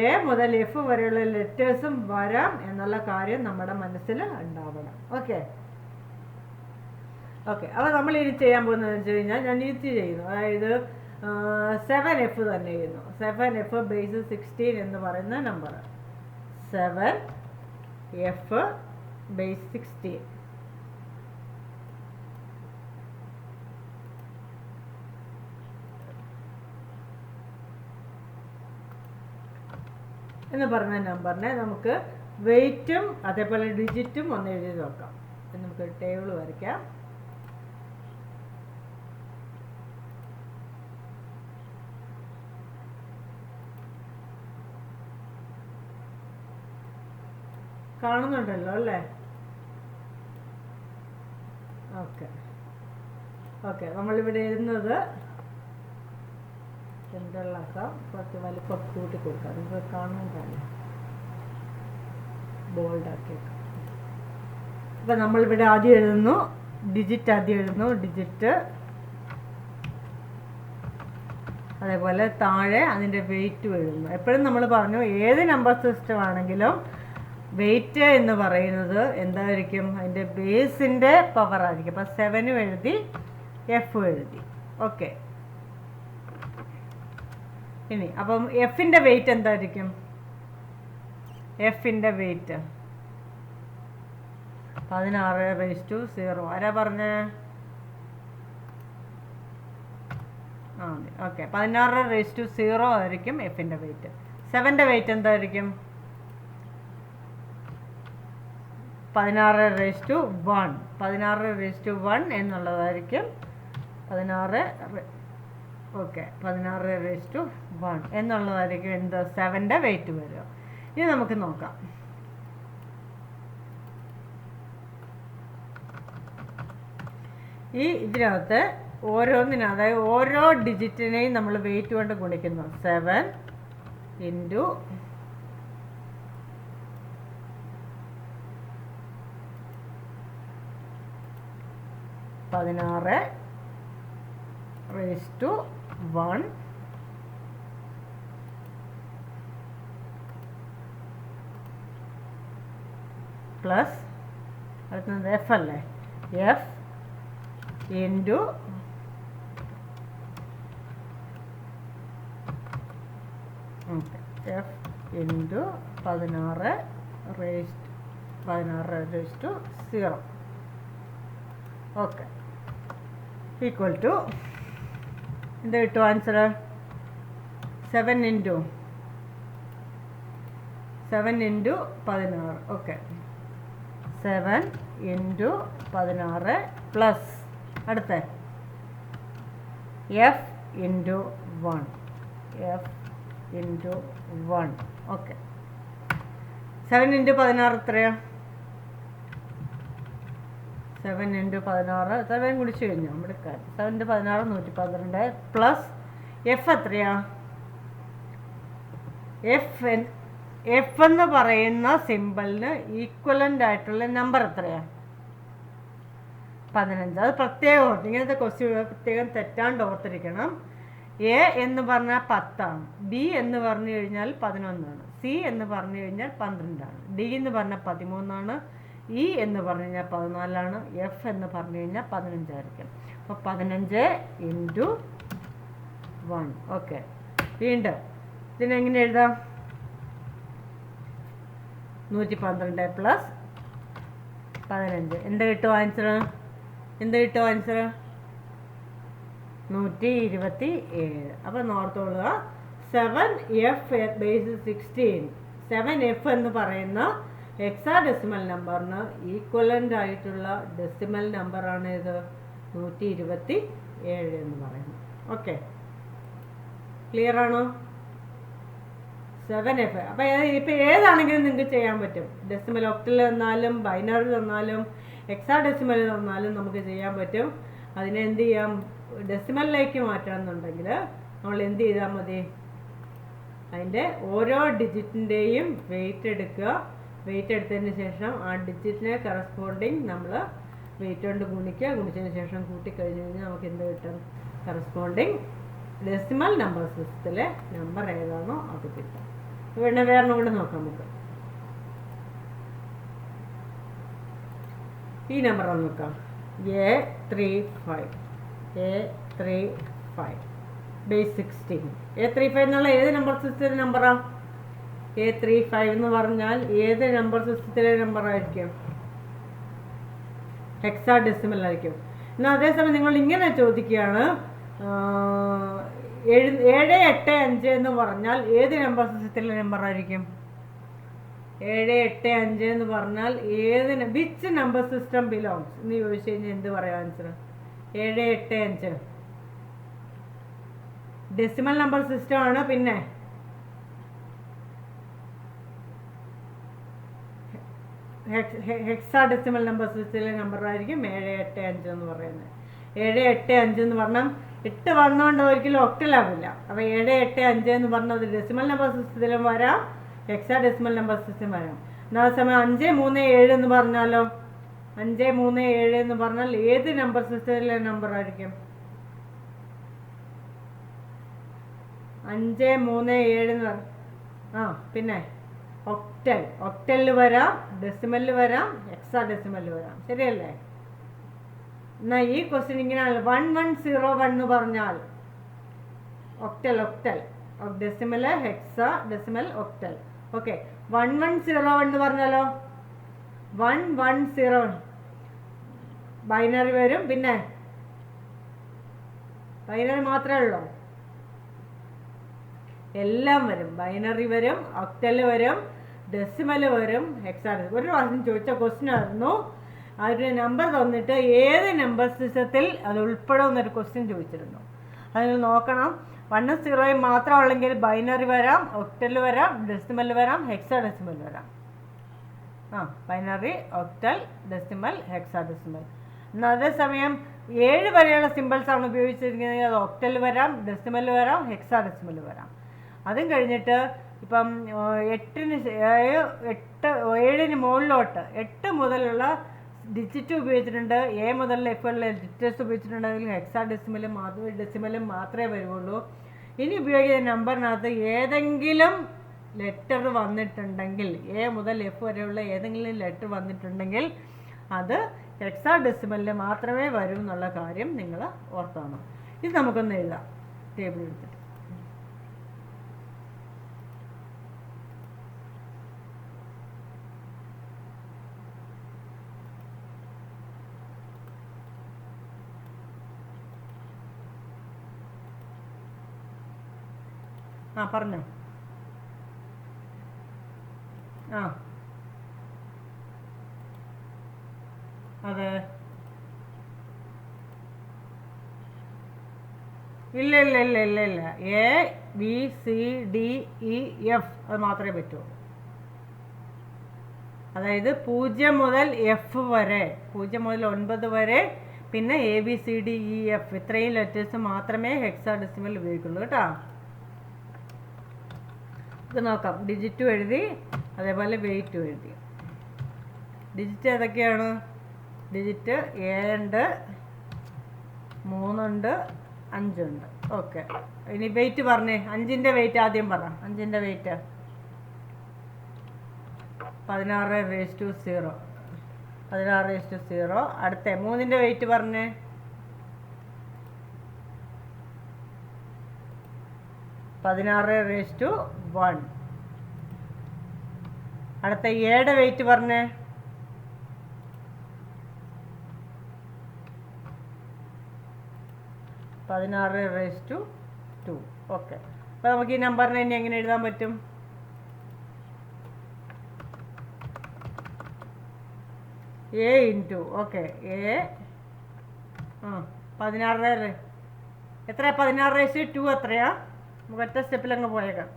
എ മുതൽ എഫ് വരെയുള്ള ലെറ്റേഴ്സും വരാം എന്നുള്ള കാര്യം നമ്മുടെ മനസ്സിൽ ഉണ്ടാവണം. ഓക്കെ. അപ്പോൾ നമ്മൾ ഇനി ചെയ്യാൻ പോകുന്നതെന്ന് വെച്ച് കഴിഞ്ഞാൽ ഞാൻ ഇത് ചെയ്യുന്നു. അതായത് 7F തന്നെ ചെയ്യുന്നു. 7F ബേസ് 16 എന്ന് പറയുന്ന നമ്പർ 7F ബേസ് 16 എന്ന് പറഞ്ഞ നമ്പറിനെ നമുക്ക് വെയ്റ്റും അതേപോലെ ഡിജിറ്റും ഒന്ന് എഴുതി നോക്കാം. നമുക്ക് ടേബിൾ വരയ്ക്കാം. കാണുന്നുണ്ടല്ലോ അല്ലേ? ഓക്കെ നമ്മളിവിടെ എഴുതുന്നത് സെൻട്രലാക്കാം, കുറച്ച് വലിപ്പം കൂട്ടി കൊടുക്കാം. നിങ്ങൾക്ക് കാണുന്നുണ്ടല്ലോ, ബോൾഡാക്കിയേക്കാം. അപ്പം നമ്മളിവിടെ ആദ്യം എഴുതുന്നു ഡിജിറ്റ്, ഡിജിറ്റ്. അതേപോലെ താഴെ അതിൻ്റെ വെയിറ്റും എഴുതുന്നു. എപ്പോഴും നമ്മൾ പറഞ്ഞു ഏത് നമ്പർ സിസ്റ്റം ആണെങ്കിലും വെയിറ്റ് എന്ന് പറയുന്നത് എന്തായിരിക്കും? അതിൻ്റെ ബേസിൻ്റെ പവർ ആയിരിക്കും. അപ്പം 7 എഴുതി, F എഴുതി. ഓക്കെ. ഇനി അപ്പം എഫിൻ്റെ വെയിറ്റ് എന്തായിരിക്കും? എഫിൻ്റെ വെയിറ്റ് 16⁻0. ആരാ പറഞ്ഞേ? ഓക്കെ. 16⁻0 ആയിരിക്കും എഫിൻ്റെ വെയിറ്റ്. 7ൻ്റെ വെയിറ്റ് എന്തായിരിക്കും? 16⁻1. 16⁻1 എന്നുള്ളതായിരിക്കും 16⁻1 എന്നുള്ളതായിരിക്കും എന്ത്? 7ൻ്റെ വെയിറ്റ് വരിക. ഇനി നമുക്ക് നോക്കാം. ഈ ഇതിനകത്ത് ഓരോന്നിനും, അതായത് ഓരോ ഡിജിറ്റിനെയും നമ്മൾ വെയിറ്റ് കൊണ്ട് ഗുണിക്കുന്നു. 7 ഇൻറ്റു 16⁻1 പ്ലസ് അടുത്തത് എഫ് അല്ലേ? F into 16⁻0. Okay. Equal to എന്ത് കിട്ടും answer? 7 into 16. Okay. 7 into 16 plus അടുത്ത എഫ് ഇൻറ്റു 1. ഓക്കെ. 7 ഇൻറ്റു 16 എത്രയാണ്? 7 ഇൻറ്റു 16 7 കുടിച്ചു കഴിഞ്ഞു നമ്മുടെ കാര്യം. 7 ഇൻറ്റു 16 112 പ്ലസ് എഫ് എത്രയാ? എഫ് എന്ന് പറയുന്ന സിമ്പിളിന് ഈക്വലൻ്റ് ആയിട്ടുള്ള നമ്പർ എത്രയാണ്? 15. അത് പ്രത്യേകം ഓർത്ത്, ഇങ്ങനത്തെ ക്വസ്റ്റ്യൻ പ്രത്യേകം തെറ്റാണ്ട് ഓർത്തിരിക്കണം. എ എന്ന് പറഞ്ഞാൽ 10 ആണ്, ബി എന്ന് പറഞ്ഞു കഴിഞ്ഞാൽ 11 ആണ്, സി എന്ന് പറഞ്ഞു കഴിഞ്ഞാൽ 12 ആണ്, ഡി എന്ന് പറഞ്ഞാൽ 13 ആണ്, ഇ എന്ന് പറഞ്ഞു കഴിഞ്ഞാൽ 14 ആണ്, എഫ് എന്ന് പറഞ്ഞു കഴിഞ്ഞാൽ 15 ആയിരിക്കും. അപ്പോൾ 15 ഇൻറ്റു 1. ഓക്കെ. വീണ്ടും ഇതിനെങ്ങനെ എഴുതാം? 112 പ്ലസ് 15. എന്ത് കിട്ടും ആൻസർ? 127. അപ്പോൾ നോർത്തോളുക 7f ബേസ് 16. 7f എന്ന് പറയുന്ന ഹെക്സാഡെസിമൽ നമ്പറിന് ഈക്വലൻ്റ് ആയിട്ടുള്ള ഡെസിമൽ നമ്പറാണ് ഇത് 127 എന്ന് പറയുന്നത്. ഓക്കെ, ക്ലിയർ ആണോ? 7f. അപ്പോൾ ഇപ്പോൾ ഏതാണെങ്കിലും നിങ്ങൾക്ക് ചെയ്യാൻ പറ്റും. ഡെസിമൽ ഒക്ടൽ തന്നാലും ബൈനറി തന്നാലും ഹെക്സാഡെസിമൽ തന്നാലും നമുക്ക് ചെയ്യാൻ പറ്റും. അതിനെ എന്ത് ചെയ്യാം? ഡെസിമലിലേക്ക് മാറ്റണമെന്നുണ്ടെങ്കിൽ നമ്മൾ എന്ത് ചെയ്താൽ മതി? അതിൻ്റെ ഓരോ ഡിജിറ്റിൻ്റെയും വെയിറ്റ് എടുക്കുക. വെയിറ്റ് എടുത്തതിന് ശേഷം ആ ഡിജിറ്റിനെ കറസ്പോണ്ടിങ് നമ്മൾ വെയിറ്റ് കൊണ്ട് ഗുണിക്കുക. ഗുണിച്ചതിന് ശേഷം കൂട്ടിക്കഴിഞ്ഞ് കഴിഞ്ഞാൽ നമുക്ക് എന്ത് കിട്ടും? കറസ്പോണ്ടിങ് ഡെസിമൽ നമ്പർ സിസ്റ്റത്തിലെ നമ്പർ ഏതാണോ അത് കിട്ടും. പിന്നെ വേറെ കൂടെ നോക്കാം നമുക്ക്. ഈ നമ്പർ ഒന്ന് നോക്കാം. A35 base 16. A35 എന്നുള്ള ഏത് നമ്പർ സിസ്റ്റത്തിലെ നമ്പറാണ്? A35 എന്ന് പറഞ്ഞാൽ ഏത് നമ്പർ സിസ്റ്റത്തിലെ നമ്പറായിരിക്കും? ഹെക്സാഡെസിമൽ ആയിരിക്കും. എന്നാൽ അതേസമയം നിങ്ങൾ ഇങ്ങനെ ചോദിക്കുകയാണ്, 785 എന്ന് പറഞ്ഞാൽ ഏത് നമ്പർ സിസ്റ്റത്തിലെ നമ്പറായിരിക്കും? 785 എന്ന് പറഞ്ഞാൽ വിച്ച് നമ്പർ സിസ്റ്റം ബിലോങ്സ് എന്ന് ചോദിച്ചു കഴിഞ്ഞാൽ എന്ത് പറയാം ആൻസർ? 785 ഡെസിമൽ നമ്പർ സിസ്റ്റം ആണ്. പിന്നെ ഹെക്സാഡെസിമൽ നമ്പർ സിസ്റ്റത്തിലെ നമ്പറായിരിക്കും 785 എന്ന് പറയുന്നത്. 785 എന്ന് പറഞ്ഞാൽ 8 വന്നുകൊണ്ട് ഒരിക്കലും ഒക്ടലാവില്ല. അപ്പോൾ 785 എന്ന് പറഞ്ഞാൽ അത് ഡെസിമൽ നമ്പർ സിസ്റ്റത്തിലും വരാം, ഹെക്സാഡെസിമൽ നമ്പർ സിസ്റ്റം വരാം. അതേസമയം 537 എന്ന് പറഞ്ഞാലോ? 537 എന്ന് പറഞ്ഞാൽ ഏത് നമ്പർ സിസ്റ്റത്തിലെ നമ്പർ ആയിരിക്കും? 537 എന്ന് പിന്നെ ഒക്ടലിൽ വരാം, ഡെസിമലിൽ വരാം, ഹെക്സാഡെസിമലിൽ വരാം. ശരിയല്ലേ? എന്നാൽ ഈ ക്വസ്റ്റ്യൻ ഇങ്ങനെയാണ്. 1101 എന്ന് പറഞ്ഞാൽ octal decimal, hexadecimal, octal. Okay, 1101 എന്ന് പറഞ്ഞാലോ? 1101 ബൈനറി വരും. പിന്നെ ബൈനറി മാത്രമേ ഉള്ളൂ? എല്ലാം വരും. ബൈനറി വരും, ഒക്ടൽ വരും, ഡെസിമൽ വരും, ഹെക്സാഡെസിമൽ. ഒരു പ്രാവശ്യം ചോദിച്ച ക്വസ്റ്റ്യൻ ആയിരുന്നു. അതിന് നമ്പർ തന്നിട്ട് ഏത് നമ്പർ സിസ്റ്റത്തിൽ അത് ഉൾപ്പെടുമെന്നൊരു ക്വസ്റ്റ്യൻ ചോദിച്ചിരുന്നു. അതിന് നോക്കണം. 1 0 മാത്രമുള്ളെങ്കിൽ ബൈനറി വരാം, ഒക്ടൽ വരാം, ഡെസിമൽ വരാം, ഹെക്സാഡെസിമൽ വരാം. Binary, octal, decimal, hexadecimal. എന്നാൽ അതേസമയം 7 വരെയുള്ള സിമ്പിൾസ് ആണ് ഉപയോഗിച്ചിരിക്കുന്നത്. അത് ഒക്ടൽ വരാം, ഡെസിമൽ വരാം, ഹെക്സാഡെസിമൽ വരാം. അതും കഴിഞ്ഞിട്ട് ഇപ്പം 7ന് മുകളിലോട്ട് 8 മുതലുള്ള ഡിജിറ്റ് ഉപയോഗിച്ചിട്ടുണ്ട്. എ മുതൽ F വരെയുള്ള ഡിജിറ്റൽസ് ഉപയോഗിച്ചിട്ടുണ്ടെങ്കിൽ ഹെക്സാഡെസിമലും ഡെസിമലും മാത്രമേ വരുള്ളൂ. ഇനി ഉപയോഗിക്കുന്ന നമ്പറിനകത്ത് ഏതെങ്കിലും ലെറ്റർ വന്നിട്ടുണ്ടെങ്കിൽ, എ മുതൽ F വരെയുള്ള ഏതെങ്കിലും ലെറ്റർ വന്നിട്ടുണ്ടെങ്കിൽ അത് ഹെക്സാഡെസിമലിൽ മാത്രമേ വരൂ എന്നുള്ള കാര്യം നിങ്ങൾ ഓർത്തോണം. ഇത് നമുക്കൊന്ന് എഴുതാം ടേബിൾ എടുത്തിട്ട്. പറഞ്ഞോ. അതെ, ഇല്ല ABCDEF അത് മാത്രമേ പറ്റുള്ളൂ. അതായത് 0 മുതൽ F വരെ, 0 മുതൽ 9 വരെ, പിന്നെ ABCDEF ഇത്രയും ലെറ്റേഴ്സ് മാത്രമേ ഹെക്സാഡെസിമൽ ഉപയോഗിക്കുള്ളൂ കേട്ടോ. ഇത് നോക്കാം. ഡിജിറ്റും എഴുതി, അതേപോലെ വെയിറ്റും എഴുതി. ഡിജിറ്റ് ഏതൊക്കെയാണ്? ഡിജിറ്റ് 7 ഉണ്ട്, 3 ഉണ്ട്, 5 ഉണ്ട്. ഓക്കെ, ഇനി വെയിറ്റ് പറഞ്ഞേ. 5ൻ്റെ വെയിറ്റ് ആദ്യം പറ. 5ൻ്റെ വെയിറ്റ് 16/0. 16/0. അടുത്ത 3ൻ്റെ വെയിറ്റ് പറഞ്ഞേ. 16/1. അടുത്ത 7യുടെ വെയിറ്റ് പറഞ്ഞേ. 16^2. ഓക്കെ, അപ്പോൾ നമുക്ക് ഈ നമ്പറിനെ ഇനി എങ്ങനെ എഴുതാൻ പറ്റും? എ ഇൻറ്റു ഓക്കെ എ 16 എത്രയാ? 16^2 എത്രയാ? നമുക്ക് ഒറ്റ സ്റ്റെപ്പിൽ അങ്ങ് പോയേക്കാം.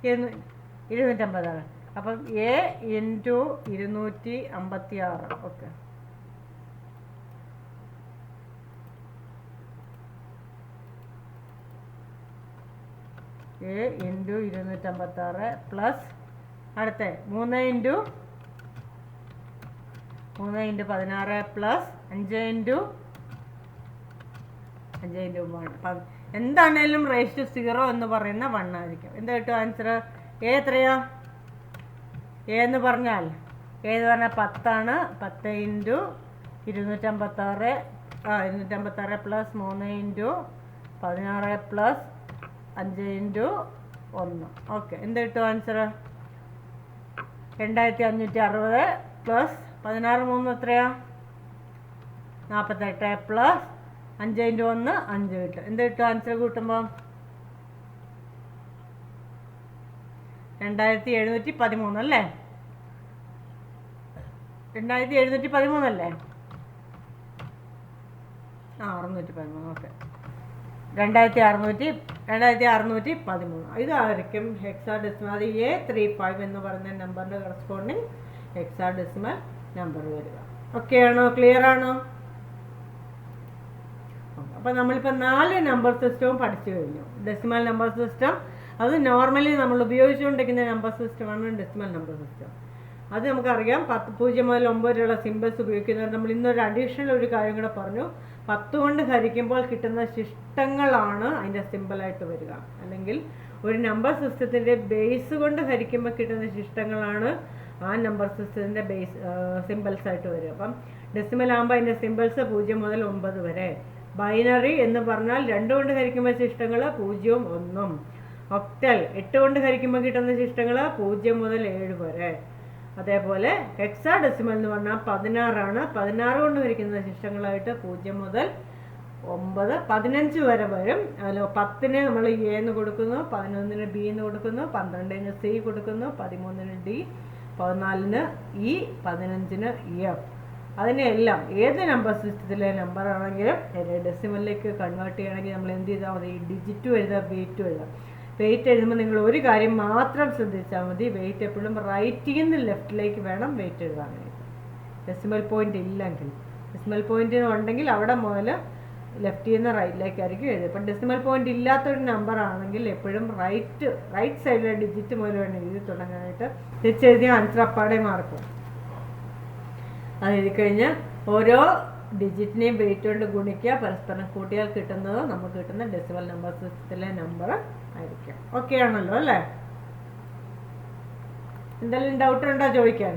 250 അപ്പം A into 256. Okay, A into 256 plus അടുത്ത 3 ഇൻറ്റു 16 പ്ലസ് 5 ഇൻറ്റു 1. എന്താണേലും റേസ് ടു 0 എന്ന് പറയുന്ന 1 ആയിരിക്കും. എന്താ കിട്ടും ആൻസർ? എ എത്രയാ? എ എന്ന് പറഞ്ഞാൽ 10 ആണ്. 10 into 256 plus 3 into 16 plus 5 into 1. Okay, എന്ത് കിട്ടും ആൻസർ? 2560 പ്ലസ് 16 3 എത്രയാ? 48 പ്ലസ് 5 ഇൻറ്റു 1 5 കിട്ടും. എന്ത് കിട്ടും ആൻസർ കൂട്ടുമ്പോൾ? 2713 അല്ലേ? 2713 അല്ലേ? 613. ഓക്കെ, 2613. ഇതായിരിക്കും ഹെക്സാഡെസിമൽ. അത് A35 എന്ന് പറയുന്ന നമ്പറിൻ്റെ കറസ്പോണ്ടിങ് ഹെക്സാഡെസിമൽ നമ്പർ വരിക. ഓക്കെ ആണോ? ക്ലിയർ ആണോ? അപ്പോൾ നമ്മളിപ്പോൾ 4 നമ്പർ സിസ്റ്റവും പഠിച്ചു കഴിഞ്ഞു. ഡെസിമൽ നമ്പർ സിസ്റ്റം അത് നോർമലി നമ്മൾ ഉപയോഗിച്ചുകൊണ്ടിരിക്കുന്ന നമ്പർ സിസ്റ്റമാണ് ഡെസിമൽ നമ്പർ സിസ്റ്റം. അത് നമുക്കറിയാം. 0 മുതൽ 9 വരെയുള്ള സിമ്പിൾസ് ഉപയോഗിക്കുന്നത്. നമ്മൾ ഇന്നൊരു അഡീഷണൽ ഒരു കാര്യം കൂടെ പറഞ്ഞു. 10 കൊണ്ട് ഹരിക്കുമ്പോൾ കിട്ടുന്ന ശിഷ്ടങ്ങളാണ് അതിൻ്റെ സിമ്പിളായിട്ട് വരിക. അല്ലെങ്കിൽ ഒരു നമ്പർ സിസ്റ്റത്തിൻ്റെ ബേസ് കൊണ്ട് ഹരിക്കുമ്പോൾ കിട്ടുന്ന ശിഷ്ടങ്ങളാണ് ആ നമ്പർ സിസ്റ്റത്തിൻ്റെ ബേസ് സിമ്പിൾസായിട്ട് വരിക. അപ്പം ഡെസിമൽ ആകുമ്പോൾ അതിൻ്റെ സിമ്പിൾസ് 0 മുതൽ 9 വരെ. ബൈനറി എന്ന് പറഞ്ഞാൽ 2 കൊണ്ട് ഹരിക്കുമ്പോൾ ശിഷ്ടങ്ങൾ 0 1. ഒക്ടൽ 8 കൊണ്ട് ഹരിക്കുമ്പോൾ കിട്ടുന്ന ശിഷ്ടങ്ങൾ 0 മുതൽ 7 വരെ. അതേപോലെ ഹെക്സാഡെസിമൽ എന്ന് പറഞ്ഞാൽ 16 ആണ്. 16 കൊണ്ട് ഹരിക്കുന്ന ശിഷ്ടങ്ങളായിട്ട് 0 മുതൽ 9 15 വരെ വരും. അതിൽ 10-ന് നമ്മൾ എ എന്ന് കൊടുക്കുന്നു, 11-ന് ബി എന്ന് കൊടുക്കുന്നു, 12-ന് സി കൊടുക്കുന്നു, 13-ന് ഡി, 14-ന് ഇ, 15-ന് എഫ്. അതിനെല്ലാം ഏത് നമ്പർ സിസ്റ്റത്തിലെ നമ്പർ ആണെങ്കിലും ഡെസിമലിലേക്ക് കൺവേർട്ട് ചെയ്യണമെങ്കിൽ നമ്മൾ എന്ത് ചെയ്താൽ മതി? ഡിജിറ്റും എഴുതാം, വെയിറ്റും എഴുതാം. വെയിറ്റ് എഴുതുമ്പോൾ നിങ്ങൾ ഒരു കാര്യം മാത്രം ശ്രദ്ധിച്ചാൽ മതി. വെയിറ്റ് എപ്പോഴും റൈറ്റിൽ നിന്ന് ലെഫ്റ്റിലേക്ക് വേണം വെയിറ്റ് എഴുതാൻ വേണ്ടി. ഡെസിമൽ പോയിന്റ് ഇല്ലെങ്കിൽ, ഡെസിമൽ പോയിന്റ് ഉണ്ടെങ്കിൽ അവിടെ മുതൽ ലെഫ്റ്റിൽ നിന്ന് റൈറ്റിലേക്കായിരിക്കും എഴുതുക. ഇപ്പം ഡെസിമൽ പോയിന്റ് ഇല്ലാത്തൊരു നമ്പർ ആണെങ്കിൽ എപ്പോഴും റൈറ്റ് സൈഡിലെ ഡിജിറ്റ് മുതൽ വേണം എഴുതി തുടങ്ങാനായിട്ട്. തിരിച്ചെഴുതിയ ആൻസർ അപ്പാടെ മാർക്കും. അത് എഴുതി കഴിഞ്ഞ് ഓരോ ഡിജിറ്റിനെയും വെയിറ്റ് കൊണ്ട് ഗുണിക്കുക, പരസ്പരം കൂട്ടിയാൽ കിട്ടുന്നത് നമുക്ക് കിട്ടുന്ന ഡെസിമൽ നമ്പർ സിസ്റ്റത്തിലെ നമ്പർ ആയിരിക്കും. ഓക്കെ ആണല്ലോ അല്ലേ? എന്തെങ്കിലും ഡൗട്ട് ഉണ്ടോ ചോദിക്കാൻ?